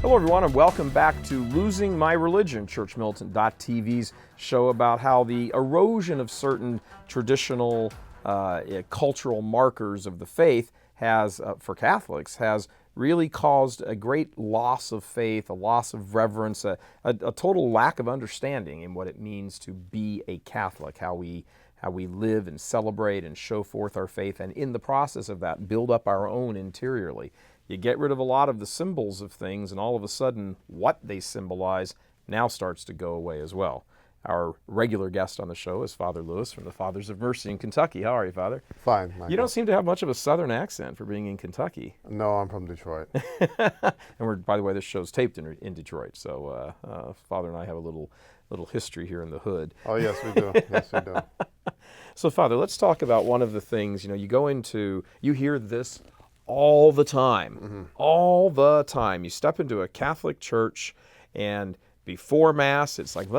Hello everyone and welcome back to Losing My Religion, ChurchMilitant.tv's show about how the erosion of certain traditional cultural markers of the faith has, for Catholics, has really caused a great loss of faith, a loss of reverence, a total lack of understanding in what it means to be a Catholic, how we live and celebrate and show forth our faith, and in the process of that, build up our own interiorly. You get rid of a lot of the symbols of things, and all of a sudden, what they symbolize now starts to go away as well. Our regular guest on the show is Father Lewis from the Fathers of Mercy in Kentucky. How are you, Father? Fine, Michael. You don't seem to have much of a southern accent for being in Kentucky. No, I'm from Detroit. And by the way, this show's taped in Detroit, so Father and I have a little history here in the hood. Oh, yes, we do. Yes, we do. So, Father, let's talk about one of the things, you hear this all the time, all the time. You step into a Catholic church and before Mass, it's like,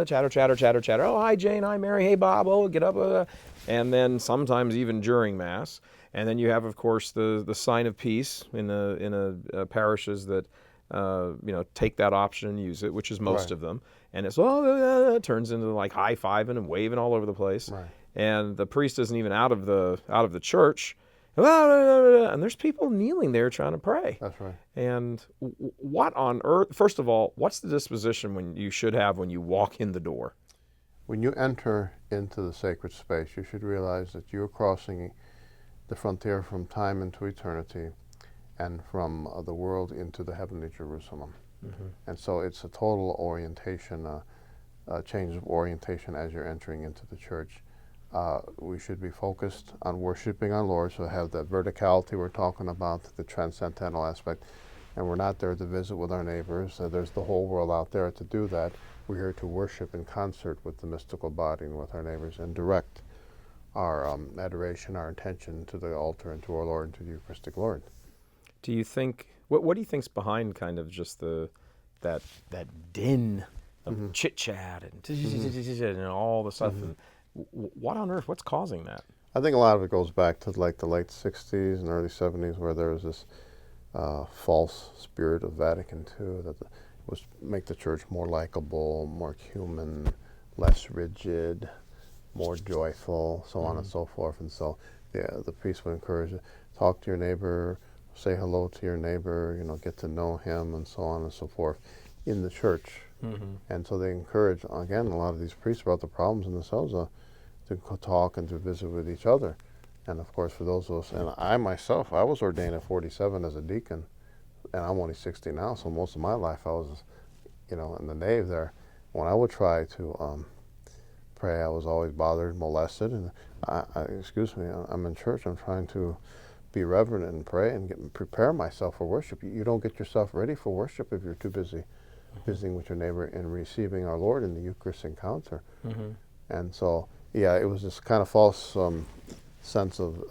chatter, chatter, chatter, chatter. Oh, hi, Jane. Hi, Mary. Hey, Bob. Oh, get up. And then sometimes even during Mass. And then you have, of course, the sign of peace in parishes that, take that option and use it, which is most of them. And it's, it turns into like high-fiving and waving all over the place. Right. And the priest isn't even out of the church, and there's people kneeling there trying to pray. That's right. And what on earth? First of all, what's the disposition when you should have when you walk in the door? When you enter into the sacred space, you should realize that you're crossing the frontier from time into eternity, and from the world into the heavenly Jerusalem. Mm-hmm. And so it's a total orientation, a change of orientation as you're entering into the church. We should be focused on worshiping our Lord, so have that verticality we're talking about, the transcendental aspect, and we're not there to visit with our neighbors. There's the whole world out there to do that. We're here to worship in concert with the mystical body and with our neighbors and direct our adoration, our attention to the altar and to our Lord and to the Eucharistic Lord. Do you think, what do you think's behind kind of just that din of chit-chat and all the stuff? And what on earth, what's causing that? I think a lot of it goes back to like the late 60s and early 70s, where there was this false spirit of Vatican II that was make the church more likable, more human, less rigid, more joyful, so on and so forth. And so the priest would encourage you, talk to your neighbor, say hello to your neighbor, get to know him, and so on and so forth in the church. Mm-hmm. And so they encourage, again, a lot of these priests about the problems in themselves to talk and to visit with each other. And of course, for those of us, and I myself, I was ordained at 47 as a deacon, and I'm only 60 now, so most of my life I was, in the nave there. When I would try to pray, I was always bothered, molested, and I'm in church, I'm trying to be reverent and pray and prepare myself for worship. You don't get yourself ready for worship if you're too busy visiting with your neighbor and receiving our Lord in the Eucharist encounter. Mm-hmm. And so, it was this kind of false sense of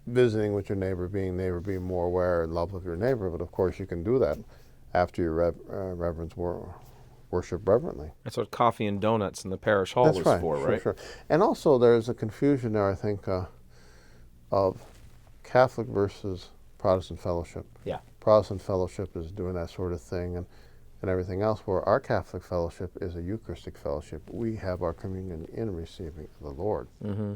visiting with your neighbor, being more aware and love of your neighbor. But of course, you can do that after you reverence worship reverently. That's what coffee and donuts in the parish hall is for, right? Sure. And also, there's a confusion there, I think, of Catholic versus Protestant fellowship. Yeah. Protestant fellowship is doing that sort of thing and everything else, where our Catholic fellowship is a Eucharistic fellowship. We have our communion in receiving the Lord. Mm-hmm.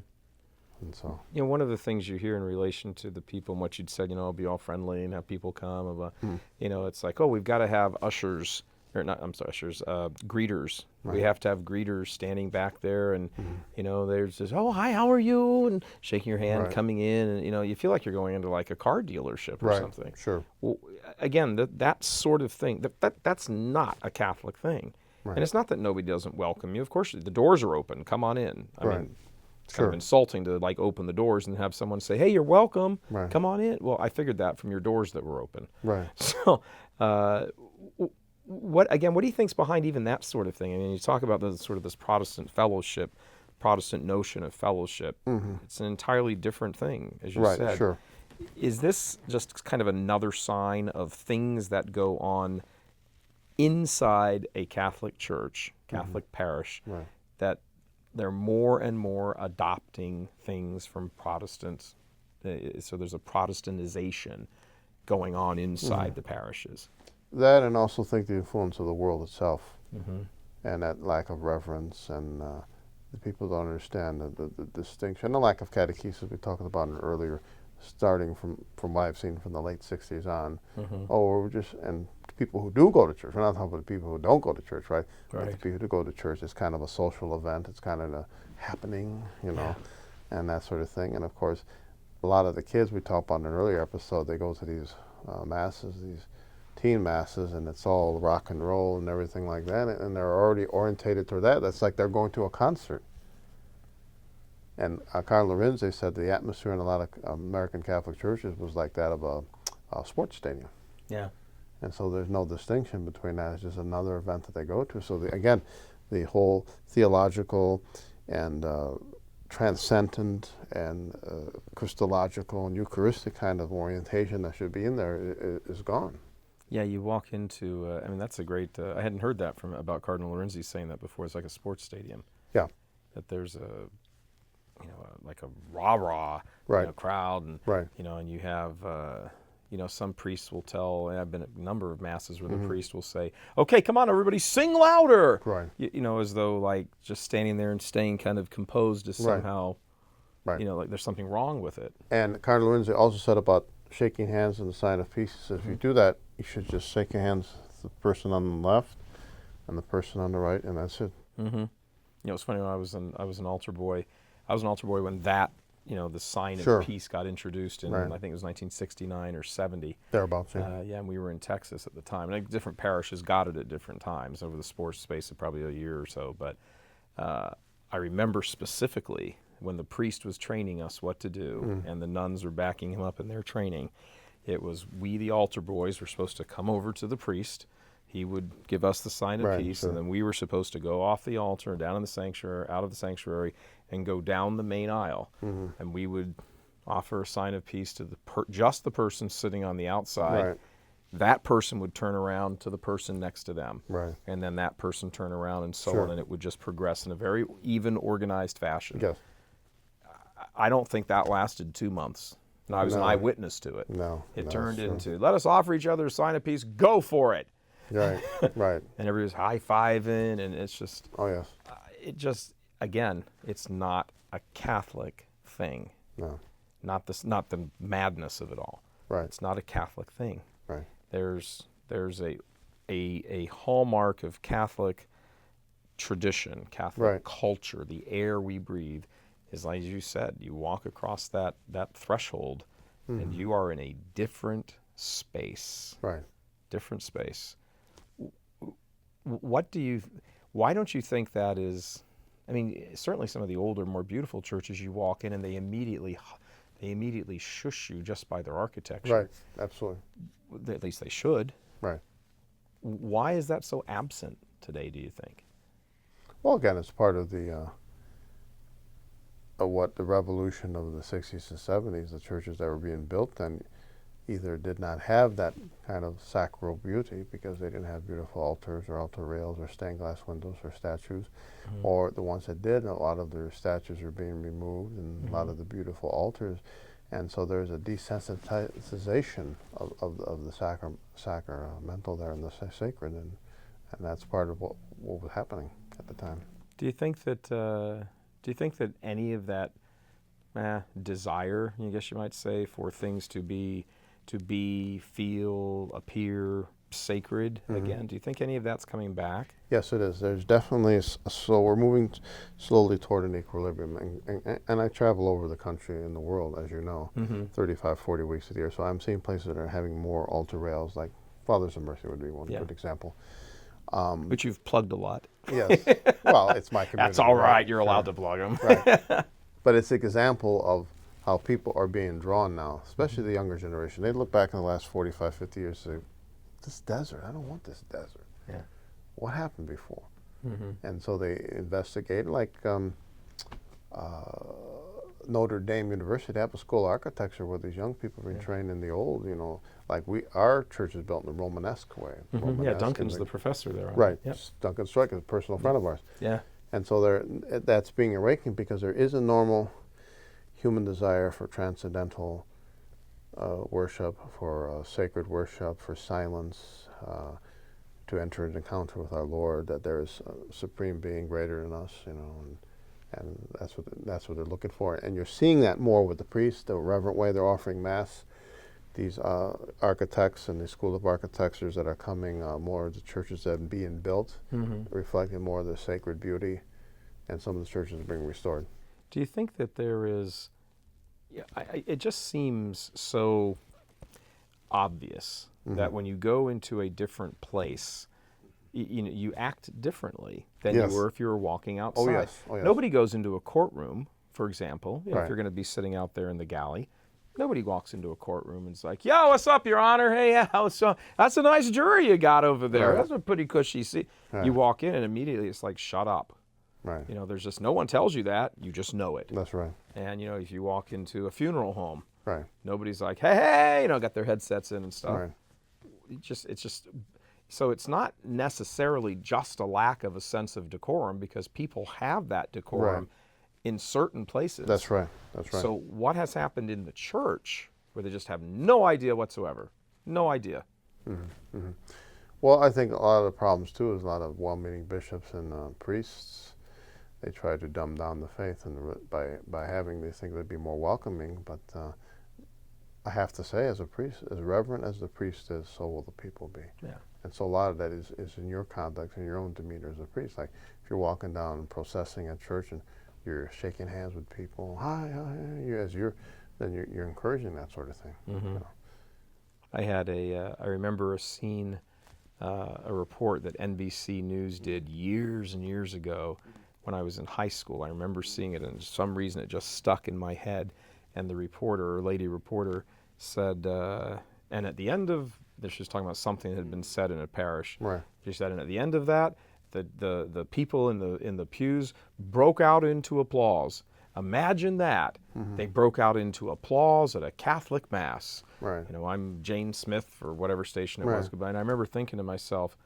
And so, one of the things you hear in relation to the people and what you'd said, be all friendly and have people come, it's like, we've got to have ushers, greeters. Right. We have to have greeters standing back there, and there's this, hi, how are you, and shaking your hand, coming in, and you feel like you're going into like a car dealership or something. Sure. Well, again, that sort of thing, that's not a Catholic thing, and it's not that nobody doesn't welcome you. Of course, the doors are open. Come on in. I mean, it's kind of insulting to like open the doors and have someone say, "Hey, you're welcome. Come on in." Well, I figured that from your doors that were open. Right. So. What do you think's behind even that sort of thing? I mean, you talk about this Protestant fellowship, Protestant notion of fellowship. Mm-hmm. It's an entirely different thing, as you said. Sure. Is this just kind of another sign of things that go on inside a Catholic church, Catholic parish, that they're more and more adopting things from Protestants? So there's a Protestantization going on inside the parishes. That, and also think the influence of the world itself, Mm-hmm. and that lack of reverence, and the people don't understand the distinction, the lack of catechesis we talked about earlier, starting from what I've seen from the late 60s on. Mm-hmm. Oh, we're just, and people who do go to church, we're not talking about the people who don't go to church, right? Right. But the people who go to church, it's kind of a social event, it's kind of a happening, you know, and that sort of thing. And of course, a lot of the kids we talked about in an earlier episode, they go to these masses, these teen masses, and it's all rock and roll and everything like that, and they're already orientated toward that. That's like they're going to a concert. And Cardinal Lorenzi said the atmosphere in a lot of American Catholic churches was like that of a sports stadium. Yeah. And so there's no distinction between that. It's just another event that they go to. So again, the whole theological and transcendent and Christological and Eucharistic kind of orientation that should be in there is gone. Yeah, you walk into, I mean, that's a great, I hadn't heard that about Cardinal Lorenzi saying that before. It's like a sports stadium. Yeah. That there's like a rah-rah Right. crowd, and, Right. and you have, some priests will tell, and I've been at a number of masses where the priest will say, okay, come on, everybody, sing louder. Right. As though like just standing there and staying kind of composed is somehow, Right. like there's something wrong with it. And Cardinal Lorenzi also said about shaking hands in the sign of peace. He says if you do that, you should just shake your hands with the person on the left and the person on the right, and that's it. Mm-hmm. It's funny, when I was an altar boy. I was an altar boy when that, the sign of peace got introduced in, I think it was 1969 or 70. Thereabouts, yeah. And we were in Texas at the time. And different parishes got it at different times over the sports space of probably a year or so. But I remember specifically when the priest was training us what to do, and the nuns were backing him up in their training. It was we, the altar boys, were supposed to come over to the priest. He would give us the sign of peace, and then we were supposed to go off the altar and down in the sanctuary, out of the sanctuary, and go down the main aisle. And we would offer a sign of peace to just the person sitting on the outside. Right. That person would turn around to the person next to them. Right. And then that person turn around, and so on, and it would just progress in a very even, organized fashion. Yes. I don't think that lasted 2 months. And I was an eyewitness to it. No. It turned into, let us offer each other a sign of peace, go for it. Right, right. And everybody was high-fiving, and it's just... Oh, yes. It just, again, it's not a Catholic thing. No. Not the madness of it all. Right. It's not a Catholic thing. Right. There's a hallmark of Catholic tradition, Catholic culture, the air we breathe, is like you said, you walk across that threshold, and you are in a different space. Right. Different space. Why don't you think that is? I mean, certainly some of the older, more beautiful churches, you walk in and they immediately shush you just by their architecture. Right. Absolutely. At least they should. Right. Why is that so absent today, do you think? Well, again, it's part of the what the revolution of the 60s and 70s, the churches that were being built then either did not have that kind of sacral beauty because they didn't have beautiful altars or altar rails or stained glass windows or statues, or the ones that did, a lot of their statues are being removed and a lot of the beautiful altars. And so there's a desensitization of the sacramental there and the sacred, and that's part of what was happening at the time. Do you think that any of that desire, I guess you might say, for things to be, feel, appear sacred again, do you think any of that's coming back? Yes, it is. There's definitely, so we're moving slowly toward an equilibrium. And I travel over the country and the world, as you know, 35, 40 weeks a year. So I'm seeing places that are having more altar rails, like Fathers of Mercy would be one good example. Which you've plugged a lot. Yes. Well, it's my community. That's all right. You're allowed to plug them. Right. But it's an example of how people are being drawn now, especially the younger generation. They look back in the last 45, 50 years and say, this desert, I don't want this desert. Yeah. What happened before? And so they investigate, like Notre Dame University, they have a school of architecture where these young people are being trained in the old, like our church is built in the Romanesque way. Yeah, Duncan's the professor there. Right. Yep. Duncan Strike is a personal friend of ours. Yeah. And so that's being awakened because there is a normal human desire for transcendental worship, for sacred worship, for silence, to enter into encounter with our Lord, that there is a supreme being greater than us, and that's what they're looking for. And you're seeing that more with the priests, the reverent way they're offering Mass. These architects and the school of architectures that are coming, more of the churches that are being built, reflecting more of the sacred beauty, and some of the churches are being restored. Do you think that there is, it just seems so obvious that when you go into a different place, you act differently than you were if you were walking outside. Oh, yes. Oh, yes. Nobody goes into a courtroom, for example, Right. if you're going to be sitting out there in the galley. Nobody walks into a courtroom and is like, "Yo, what's up, Your Honor? Hey, that's a nice jury you got over there. Right. That's a pretty cushy seat." Right. You walk in and immediately it's like, "Shut up." Right. There's just no one tells you that. You just know it. That's right. And if you walk into a funeral home, Right. nobody's like, "Hey," got their headsets in and stuff. Right. It's just so it's not necessarily just a lack of a sense of decorum, because people have that decorum in certain places. That's right. That's right. So what has happened in the church where they just have no idea whatsoever? No idea. Well, I think a lot of the problems too is a lot of well-meaning bishops and priests. They try to dumb down the faith, and by having these things, they'd be more welcoming. But I have to say, as a priest, as reverent as the priest is, so will the people be. Yeah. And so a lot of that is in your conduct, in your own demeanor as a priest. Like if you're walking down and processing at church and you're shaking hands with people, hi, then you're encouraging that sort of thing. I remember seeing a report that NBC News did years and years ago when I was in high school. I remember seeing it, and for some reason it just stuck in my head. And the reporter, or lady reporter, said, and at the end of, she was talking about something that had been said in a parish. Right. She said, and at the end of that, the people in the pews broke out into applause. Imagine that. They broke out into applause at a Catholic Mass. Right. I'm Jane Smith or whatever station it Right. was. And I remember thinking to myself,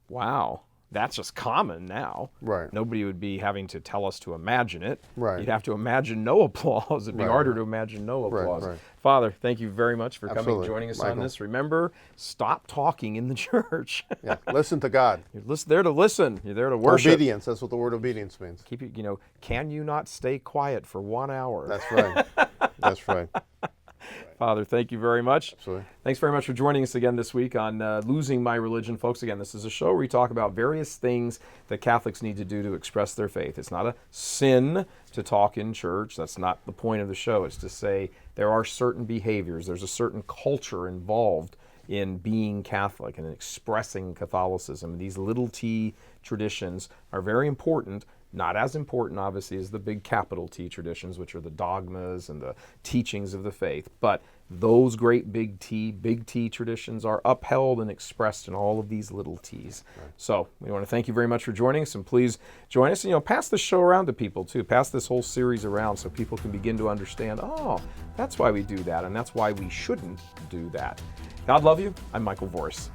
wow, that's just common now. Right. Nobody would be having to tell us to imagine it. Right. You'd have to imagine no applause. It'd be Right. harder to imagine no applause. Right. Father, thank you very much for coming and Absolutely. joining us on Michael. this. Remember, stop talking in the church. Yeah. Listen to God. You're there to listen. You're there to worship. Obedience. That's what the word obedience means. Keep can you not stay quiet for 1 hour? That's right. That's right. Father, thank you very much. Absolutely. Thanks very much for joining us again this week on Losing My Religion. Folks, again, this is a show where we talk about various things that Catholics need to do to express their faith. It's not a sin to talk in church. That's not the point of the show. It's to say there are certain behaviors, there's a certain culture involved in being Catholic and in expressing Catholicism. These little t traditions are very important. Not as important, obviously, as the big capital T traditions, which are the dogmas and the teachings of the faith. But those great big T traditions are upheld and expressed in all of these little t's. Right. So we want to thank you very much for joining us, and please join us. And, pass the show around to people, too. Pass this whole series around so people can begin to understand, oh, that's why we do that, and that's why we shouldn't do that. God love you. I'm Michael Voris.